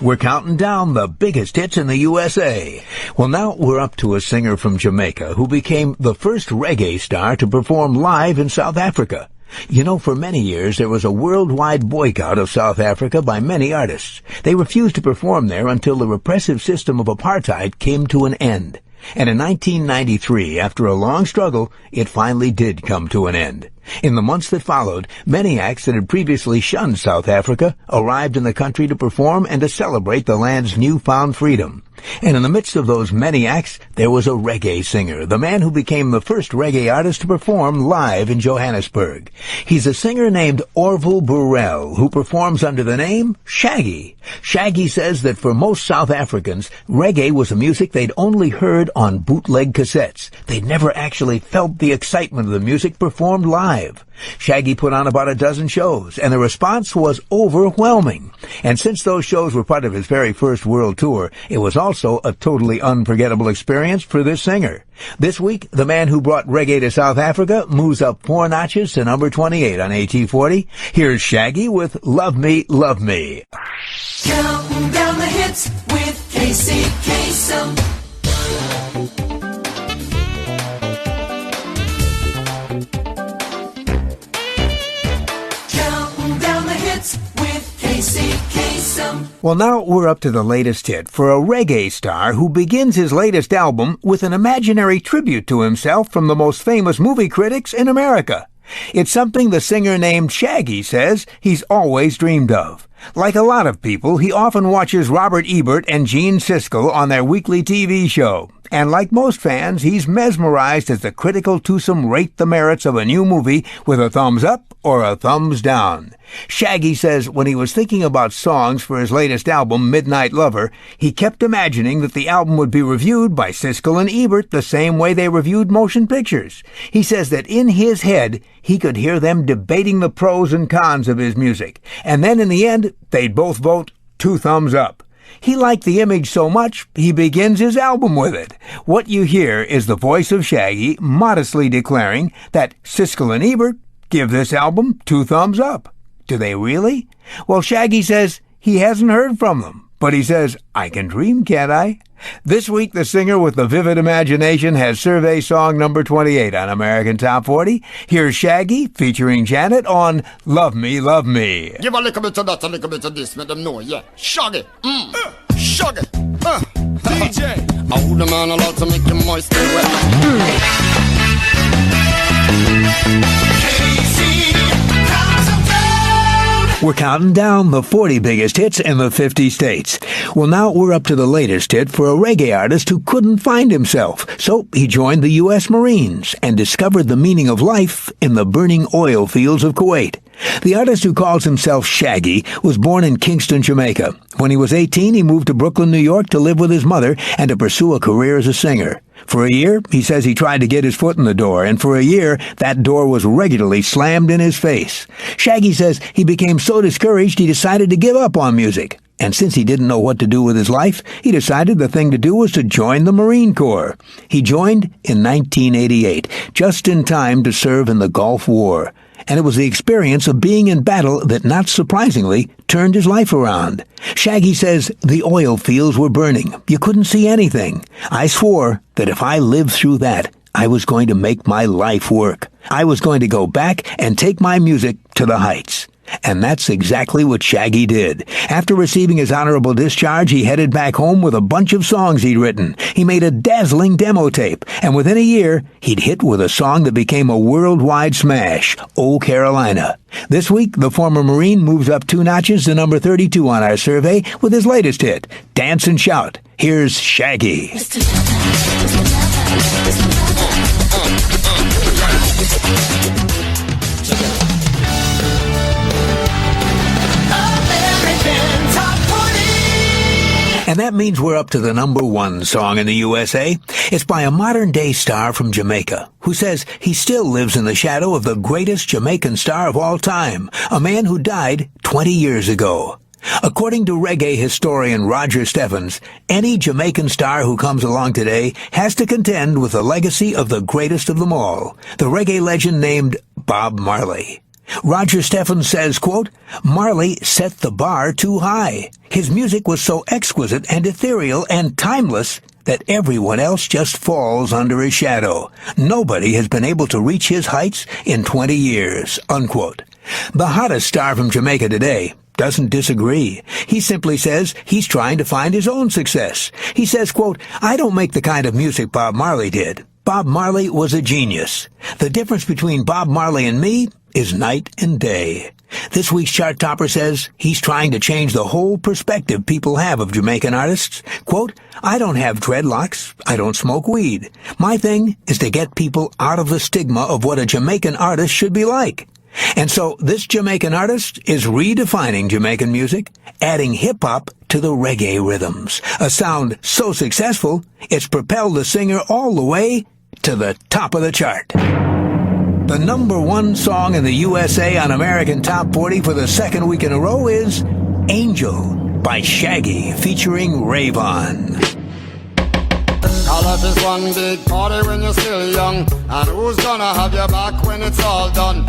We're counting down the biggest hits in the USA. Well, now we're up to a singer from Jamaica who became the first reggae star to perform live in South Africa. You know, for many years there was a worldwide boycott of South Africa by many artists. They refused to perform there until the repressive system of apartheid came to an end. And in 1993, after a long struggle, it finally did come to an end. In the months that followed, many acts that had previously shunned South Africa arrived in the country to perform and to celebrate the land's newfound freedom. And in the midst of those many acts, there was a reggae singer, the man who became the first reggae artist to perform live in Johannesburg. He's a singer named Orville Burrell, who performs under the name Shaggy. Shaggy says that for most South Africans, reggae was a music they'd only heard on bootleg cassettes. They'd never actually felt the excitement of the music performed live. Shaggy put on about a dozen shows, and the response was overwhelming. And since those shows were part of his very first world tour, it was also a totally unforgettable experience for this singer. This week, the man who brought reggae to South Africa moves up 4 notches to number 28 on AT40. Here's Shaggy with Love Me, Love Me. Counting down the hits with Kasem. Well, now we're up to the latest hit for a reggae star who begins his latest album with an imaginary tribute to himself from the most famous movie critics in America. It's something the singer named Shaggy says he's always dreamed of. Like a lot of people, he often watches Robert Ebert and Gene Siskel on their weekly TV show. And like most fans, he's mesmerized as the critical twosome rate the merits of a new movie with a thumbs up or a thumbs down. Shaggy says when he was thinking about songs for his latest album, Midnight Lover, he kept imagining that the album would be reviewed by Siskel and Ebert the same way they reviewed motion pictures. He says that in his head, he could hear them debating the pros and cons of his music. And then in the end, they'd both vote 2 thumbs up. He liked the image so much, he begins his album with it. What you hear is the voice of Shaggy modestly declaring that Siskel and Ebert give this album 2 thumbs up. Do they really? Well, Shaggy says he hasn't heard from them, but he says, I can dream, can't I? This week, the singer with the vivid imagination has survey song number 28 on American Top 40. Here's Shaggy featuring Janet on Love Me, Love Me. Give a little bit of that, a little bit of this, let them know, yeah. Shaggy, Shaggy, DJ. I hold the man allowed to make him moist and wet. We're counting down the 40 biggest hits in the 50 states. Well, now we're up to the latest hit for a reggae artist who couldn't find himself. So he joined the U.S. Marines and discovered the meaning of life in the burning oil fields of Kuwait. The artist who calls himself Shaggy was born in Kingston, Jamaica. When he was 18, he moved to Brooklyn, New York to live with his mother and to pursue a career as a singer. For a year, he says he tried to get his foot in the door, and for a year, that door was regularly slammed in his face. Shaggy says he became so discouraged he decided to give up on music. And since he didn't know what to do with his life, he decided the thing to do was to join the Marine Corps. He joined in 1988, just in time to serve in the Gulf War. And it was the experience of being in battle that, not surprisingly, turned his life around. Shaggy says the oil fields were burning. You couldn't see anything. I swore that if I lived through that, I was going to make my life work. I was going to go back and take my music to the heights. And that's exactly what Shaggy did. After receiving his honorable discharge, he headed back home with a bunch of songs he'd written. He made a dazzling demo tape, and within a year, he'd hit with a song that became a worldwide smash, Oh Carolina. This week, the former Marine moves up 2 notches to number 32 on our survey with his latest hit, Dance and Shout. Here's Shaggy. And that means we're up to the number 1 song in the USA. It's by a modern-day star from Jamaica who says he still lives in the shadow of the greatest Jamaican star of all time, a man who died 20 years ago. According to reggae historian Roger Stevens, any Jamaican star who comes along today has to contend with the legacy of the greatest of them all, the reggae legend named Bob Marley. Roger Steffens says, quote, Marley set the bar too high. His music was so exquisite and ethereal and timeless that everyone else just falls under his shadow. Nobody has been able to reach his heights in 20 years, unquote. The hottest star from Jamaica today doesn't disagree. He simply says he's trying to find his own success. He says, quote, I don't make the kind of music Bob Marley did. Bob Marley was a genius. The difference between Bob Marley and me is night and day. This week's chart topper says he's trying to change the whole perspective people have of Jamaican artists. Quote, I don't have dreadlocks. I don't smoke weed. My thing is to get people out of the stigma of what a Jamaican artist should be like. And so this Jamaican artist is redefining Jamaican music, adding hip-hop to the reggae rhythms. A sound so successful, it's propelled the singer all the way to the top of the chart. The number one song in the USA on American Top 40 for the second week in a row is Angel by Shaggy featuring Rayvon. Life is one big party when you're still young, and who's gonna have your back when it's all done?